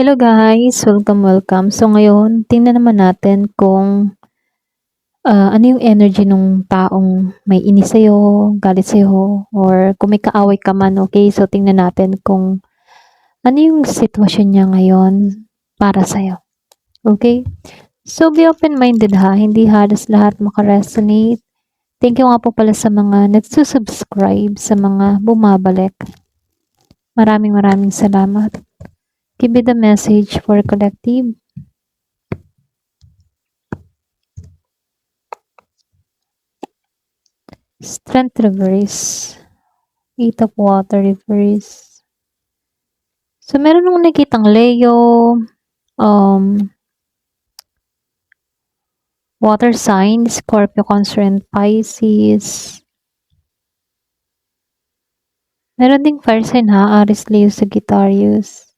Hello guys, welcome. So ngayon, tingnan naman natin kung ano yung energy nung taong may inis sa'yo, galit sa'yo, or kung may kaaway ka man, okay? So tingnan natin kung ano yung sitwasyon niya ngayon para sa'yo, okay? So be open-minded ha, hindi halos lahat makaresonate. Thank you nga po pala sa mga nagsusubscribe, sa mga bumabalik. Maraming salamat. Give me the message for collective. Strength reverse. 8 of water reverse. So, meron nung nakitang Leo, water sign, Scorpio, Cancer, and Pisces. Meron ding fire sign ha, Aries, Leo, Sagittarius.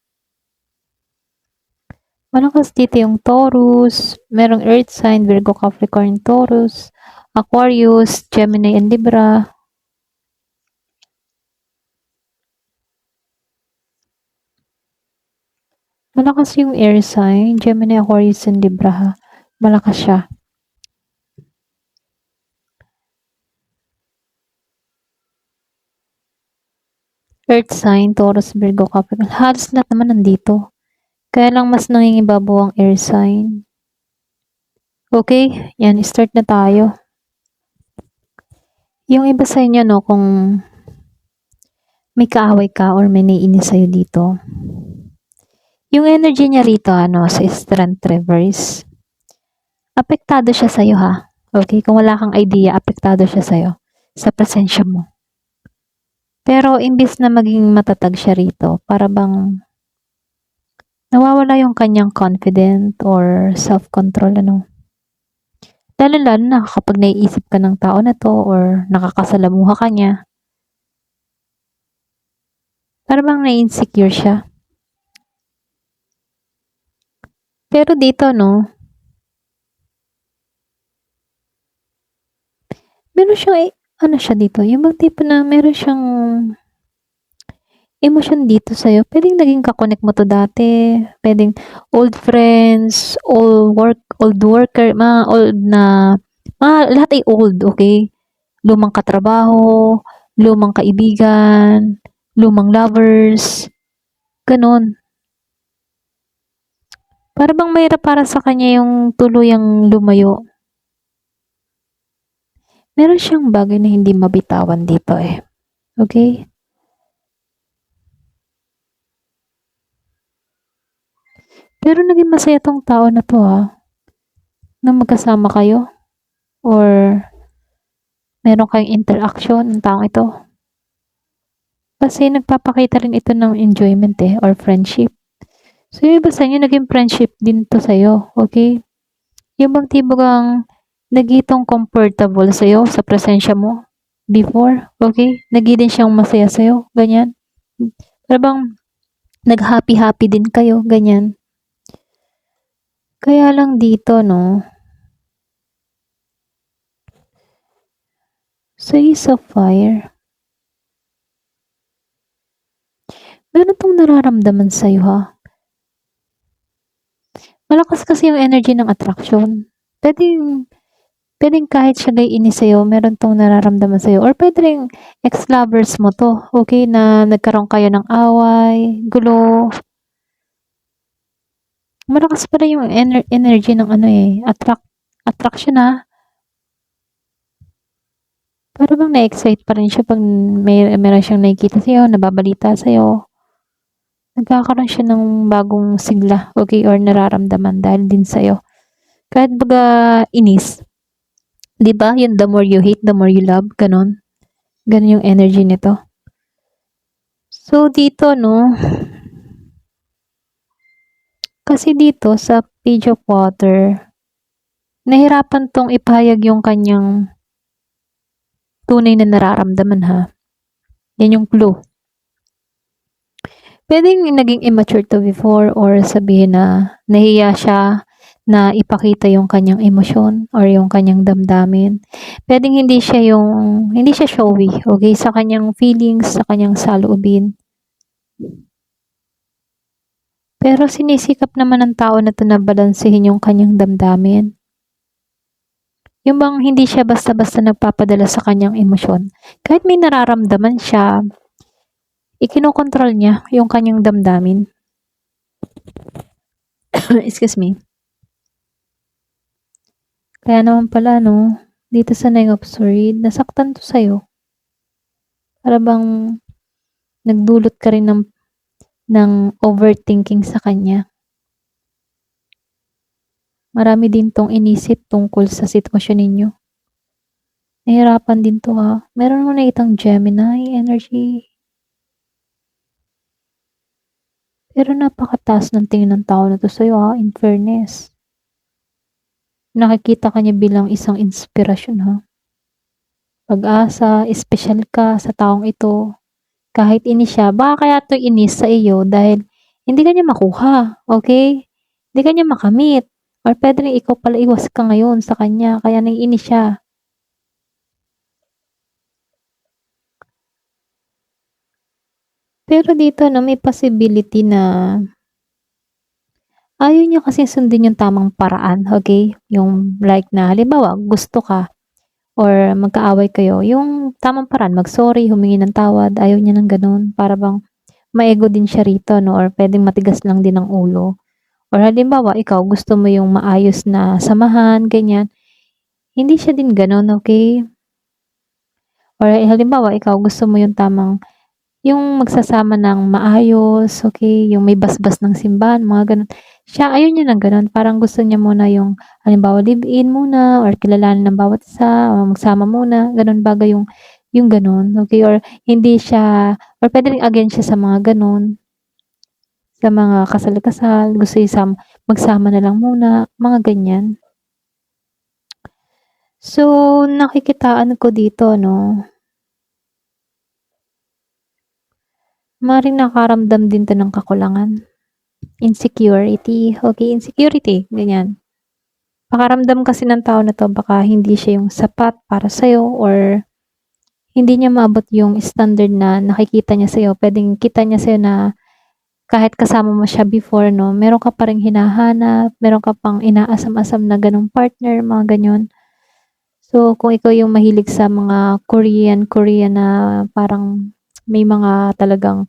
Malakas dito yung Taurus, merong earth sign, Virgo, Capricorn, Taurus, Aquarius, Gemini, and Libra. Malakas yung air sign, Gemini, Aquarius, and Libra ha. Malakas siya. Earth sign, Taurus, Virgo, Capricorn. Halos lahat naman nandito. Kaya lang mas nangingibabaw ang air sign. Okay, yan, start na tayo. Yung iba sa inyo, no, kung may kaaway ka or may naiinis sa'yo dito, yung energy niya rito, sa strength reverse, apektado siya sa'yo, ha? Okay, kung wala kang idea, apektado siya sa'yo, sa presensya mo. Pero, imbis na maging matatag siya rito, para bang nawawala yung kanyang confident or self-control, Lalo-lalo na kapag naiisip ka ng tao na to or nakakasalamuha ka niya. Para bang na-insecure siya. Pero dito, meron siyang, siya dito, yung bang tipo na meron siyang emosyon dito sa'yo. Pwedeng naging kakonek mo to dati. Pwedeng old friends, old worker, mga old na, lahat ay old, okay? Lumang katrabaho, lumang kaibigan, lumang lovers, ganon. Para bang mahirap para sa kanya yung tuluyang lumayo. Meron siyang bagay na hindi mabitawan dito Okay? Pero naging masaya tong tao na to nang magkasama kayo or meron kayong interaction ng taong ito. Kasi nagpapakita rin ito ng enjoyment or friendship. So yung iba sa inyo naging friendship din to sa'yo, okay? Yung bang tibagang nagitong comfortable sa'yo sa presensya mo before, okay? Naging din siyang masaya sa'yo, ganyan. Pero bang nag-happy-happy din kayo, ganyan. Kaya lang dito, sa Ace of Fire, meron tong nararamdaman sa'yo Malakas kasi yung energy ng attraction. Pwedeng kahit siya naiinis sa'yo, meron tong nararamdaman sa'yo. Or pwedeng ex-lovers mo to, okay, na nagkaroon kayo ng away, gulo. Malakas pa rin yung energy ng attraction Pero bang na-excite pa rin siya pag meron siyang nakikita sa'yo, nababalita sa'yo. Nagkakaroon siya ng bagong sigla, okay, or nararamdaman dahil din sa'yo. Kahit baga inis, di ba? Yung the more you hate, the more you love, ganon. Ganon yung energy nito. So, dito, kasi dito sa Page of Water, nahirapan tong ipahayag yung kanyang tunay na nararamdaman Yan yung clue. Pwedeng naging immature to before or sabihin na nahiya siya na ipakita yung kanyang emosyon or yung kanyang damdamin. Pwedeng hindi siya showy, okay, sa kanyang feelings, sa kanyang saloobin. Pero sinisikap naman ng tao na 'to na balansehin yung kanyang damdamin. Yung bang hindi siya basta-basta nagpapadala sa kanyang emosyon. Kahit may nararamdaman siya, ikinokontrol niya yung kanyang damdamin. Excuse me. Kaya naman pala 'no, dito sa Nine of Swords, nasaktan 'to sa'yo. Para bang nagdulot ka rin ng overthinking sa kanya. Marami din 'tong inisip tungkol sa sitwasyon ninyo. Nahihirapan din 'to, ha. Meron akong nakitang Gemini energy. Pero napakataas ng tingin ng tao na 'to sa'yo, ha, in fairness. Nakikita ka niya bilang isang inspirasyon, ha. Pag-asa, espesyal ka sa taong ito. Kahit inis siya, baka kaya 'to inis sa iyo dahil hindi ka niya makuha, okay? Hindi ka niya makamit or puwede rin ikaw pala iwas ka ngayon sa kanya kaya naiinis siya. Pero dito 'no, may possibility na ayaw niya kasi sundin yung tamang paraan, okay? Yung like na halimbawa gusto ka or magkaaway kayo, yung tamang paraan, mag-sorry, humingi ng tawad, ayaw niya ng gano'n. Para bang ma-ego din siya rito 'no or puwedeng matigas lang din ang ulo. Or halimbawa ikaw gusto mo yung maayos na samahan, ganyan. Hindi siya din gano'n, okay? Or halimbawa ikaw gusto mo yung tamang yung magsasama ng maayos, okay? Yung may basbas ng simbahan, mga gano'n. Siya ayaw niya ng gano'n, parang gusto niya muna yung halimbawa live-in muna or kilalanin ng bawat isa o magsama muna, gano'n bagay yung gano'n, okay? Or hindi siya or puwede ring against siya sa mga gano'n, sa mga kasal-kasal, gusto magsama na lang muna, mga ganyan. So, nakikitaan ko dito 'no, maaaring nakaramdam din 'to ng kakulangan, insecurity, okay, insecurity, ganyan. Pakiramdam kasi ng tao na 'to baka hindi siya yung sapat para sa'yo or hindi niya maabot yung standard na nakikita niya sa'yo. Puwedeng kita niya sa'yo na kahit kasama mo siya before 'no, meron ka pa ring hinahanap, meron ka pang inaasam-asam na gano'ng partner, mga gano'n. So, kung ikaw yung mahilig sa mga Korean na parang may mga talagang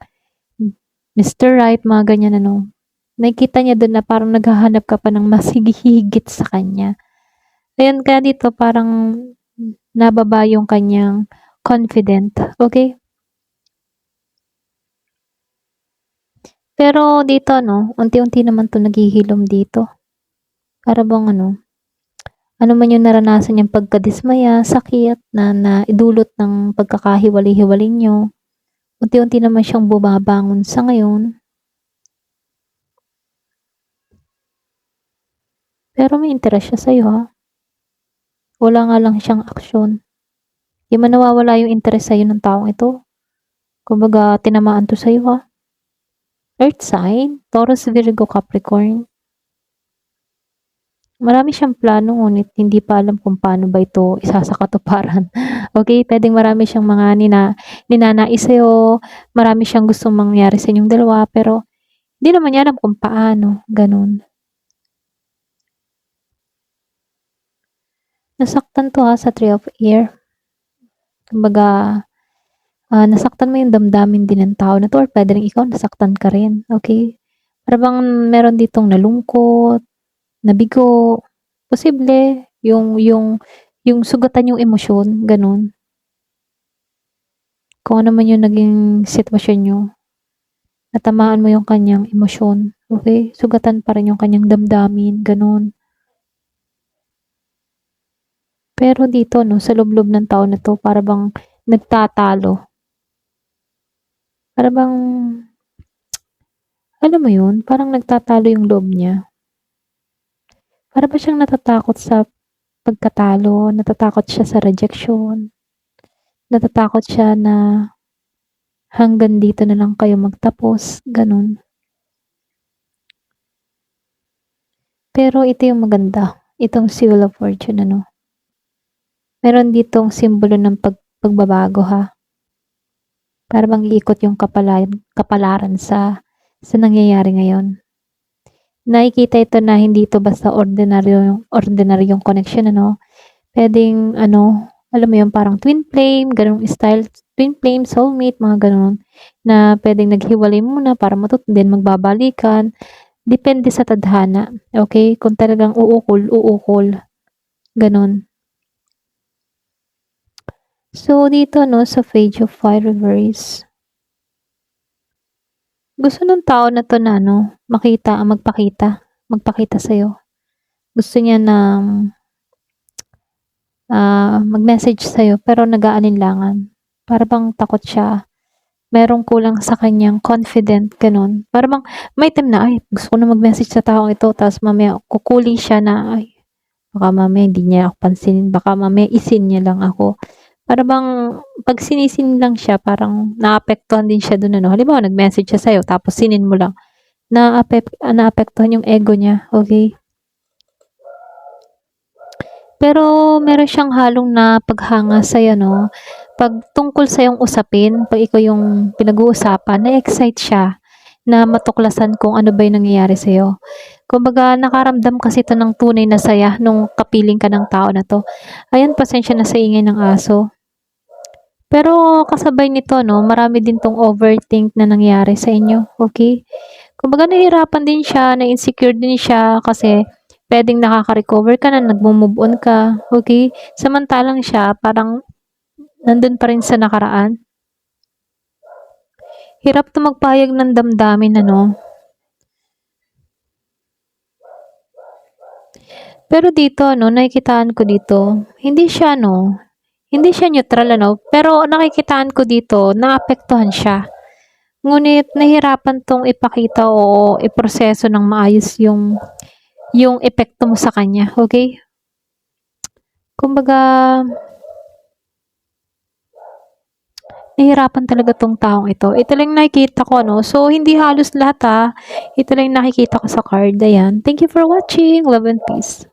Mr. Right, mga ganyan ano, nakikita niya dun na parang naghahanap ka pa ng mas higit sa kanya. Ayun, kaya dito parang nababa yung kanyang confident, okay? Pero dito 'no, unti-unti naman 'to naghihilom dito. Para bang ano man yung naranasan niyang pagkadismaya, sakit na naidulot ng pagkakahiwalay-hiwalay niyo, unti-unti naman siyang bumabangon sa ngayon. Pero may interes siya sa'yo, ha. Wala nga lang siyang aksyon. 'Di man nawawala yung interes sa'yo ng taong ito. Kumbaga tinamaan 'to sa'yo, ha. Earth sign, Taurus, Virgo, Capricorn. Marami siyang plano ngunit hindi pa alam kung paano ba ito isasakatuparan. Okay, puwedeng marami siyang mga ninanais sa'yo, marami siyang gustong mangyari sa inyong dalawa pero hindi naman niya alam kung paano, gano'n. Nasaktan 'to, ha, sa Three of Air. Kumbaga, nasaktan mo yung damdamin din ng tao na 'to or puwede ring ikaw nasaktan ka rin, okay? Para bang meron ditong nalungkot, nabigo, posible yung sugatan yung emosyon, gano'n. Kung ano man yung naging sitwasyon niyo, natamaan mo yung kanyang emosyon, okay? Sugatan pa rin yung kanyang damdamin, gano'n. Pero dito 'no, sa loob-loob ng tao na 'to para bang nagtatalo. Para bang alam mo yun, parang nagtatalo yung loob niya. Para ba siyang natatakot sa pagkatalo, natatakot siya sa rejection, natatakot siya na hanggang dito na lang kayo magtapos, gano'n. Pero ito yung maganda, itong Wheel of Fortune ano. Meron ditong simbolo ng pagbabago, ha. Para bang iikot yung kapalaran sa nangyayari ngayon. nakikita ito na hindi ito basta ordinaryong connection, ano. Puwedeng ano, alam mo 'yun, parang twin flame, gano'ng style, twin flame, soulmate, mga gano'n, na puwedeng naghiwalay muna para then magbabalikan. Depende sa tadhana, okey? Kung talagang uukol, uukol, gano'n. So, dito 'no, sa Page of Fire reverse, gusto nung tao na 'to na ano, magpakita sa'yo. Gusto niya ng, mag-message sa'yo pero nag-aalinlangan. Para bang takot siya, merong kulang sa kanyang confident, gano'n. Para bang may time na, "Ay, gusto ko na mag-message sa taong ito," tapos mamaya kukuli siya na, "Ay, baka mamaya hindi niya ako pansinin, baka mamaya isin niya lang ako." Para bang 'pag sinisin lang siya parang naapektuhan din siya dun ano. Halimbawa nag-message siya sa'yo tapos sinin mo lang, naapektuhan yung ego niya, okey? Pero meron siyang halong na paghanga sa'yo 'no, 'pag tungkol sa iyong usapin, 'pag ikaw yung pinag-uusapan, na-excite siya na matuklasan kung ano ba yung nangyayari sa'yo. Kumbaga nakaramdam kasi 'to ng tunay na saya nung kapiling ka ng tao na 'to. Ayan, pasensya na sa ingay ng aso. Pero kasabay nito 'no, marami din 'tong overthink na nangyari sa inyo, okey? Kumbaga nahihirapan din siya, na-insecure din siya kasi puwedeng nakaka-recover ka na, nagmo-move on ka, okey? Samantalang siya parang nandun pa rin sa nakaraan. Hirap 'to magpahayag ng damdamin ano. Pero dito ano, nakikitaan ko dito, hindi siya neutral ano, pero nakikitaan ko dito naapektuhan siya. Ngunit nahirapan 'tong ipakita o iproseso ng maayos yung epekto mo sa kanya, okey? Kumbaga nahihirapan talaga 'tong taong ito. Ito lang yung nakikita ko ano, so hindi halos lahat, ito lang yung nakikita ko sa card, ayan. Thank you for watching. Love and peace.